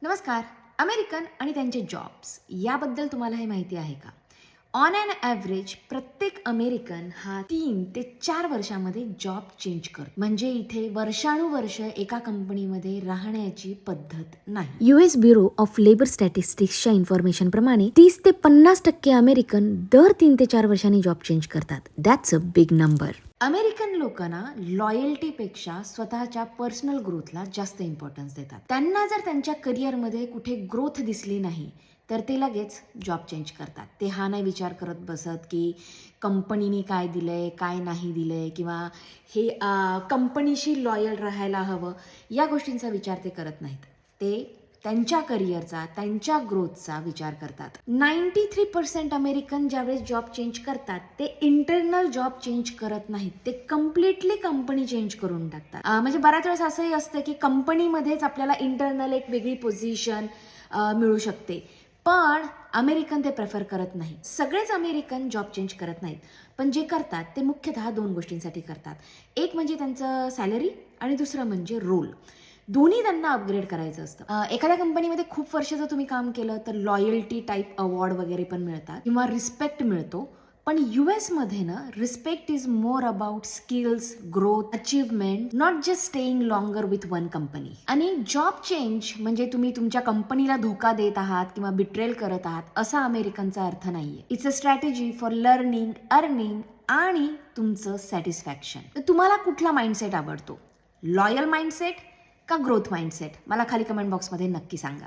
नमस्कार. अमेरिकन आणि त्यांचे जॉब्स याबद्दल तुम्हाला हे माहिती आहे का? ऑन ॲन ॲव्हरेज प्रत्येक अमेरिकन हा 3 ते 4 वर्षामध्ये जॉब चेंज करतो. म्हणजे इथे वर्षानुवर्ष एका कंपनीमध्ये राहण्याची पद्धत नाही. US ब्युरो ऑफ लेबर स्टॅटिस्टिक्सच्या इन्फॉर्मेशन प्रमाणे 30 ते 50% अमेरिकन दर 3 ते 4 वर्षांनी जॉब चेंज करतात. That's a big number. American लोकांना लॉयल्टीपेक्षा स्वतःच्या पर्सनल ग्रोथला जास्त इम्पॉर्टन्स देतात. त्यांना जर त्यांच्या करिअरमध्ये कुठे ग्रोथ दिसली नाही तर ते लगेच जॉब चेंज करतात. ते हा नाही विचार करत बसत की कंपनीने काय दिलंय, काय नाही दिलंय, किंवा हे कंपनीशी लॉयल राहायला हवं, या गोष्टींचा विचार ते करत नाहीत. ते त्यांच्या करिअरचा, त्यांच्या ग्रोथचा विचार करतात. 93% अमेरिकन ज्यावेळेस जॉब चेंज करतात ते इंटरनल जॉब चेंज करत नाहीत. ते कम्प्लिटली कंपनी चेंज करून टाकतात. म्हणजे बऱ्याच वेळेस असंही असतं की कंपनीमध्येच आपल्याला इंटरनल एक वेगळी पोझिशन मिळू शकते, पण अमेरिकन ते प्रेफर करत नाही. सगळेच अमेरिकन जॉब चेंज करत नाहीत, पण जे करतात ते मुख्यतः 2 गोष्टींसाठी करतात. एक म्हणजे त्यांचं सॅलरी आणि दुसरं म्हणजे रोल. दोन्ही त्यांना अपग्रेड करायचं असतं. एखाद्या कंपनीमध्ये खूप वर्ष जर तुम्ही काम केलं तर लॉयल्टी टाईप अवॉर्ड वगैरे पण मिळतात किंवा रिस्पेक्ट मिळतो. पण US मध्ये ना respect is more about skills, growth, achievement, not just staying longer with one company. आणि जॉब चेंज म्हणजे तुम्ही तुमच्या कंपनीला धोका देत आहात किंवा बिट्रेल करत आहात असा अमेरिकनचा अर्थ नाहीये. It's a strategy for learning, earning आणि तुमचं सॅटिस्फॅक्शन. तर तुम्हाला कुठला माइंडसेट आवडतो? लॉयल माइंडसेट का ग्रोथ माइंडसेट? मला खाली कमेंट बॉक्समध्ये नक्की सांगा.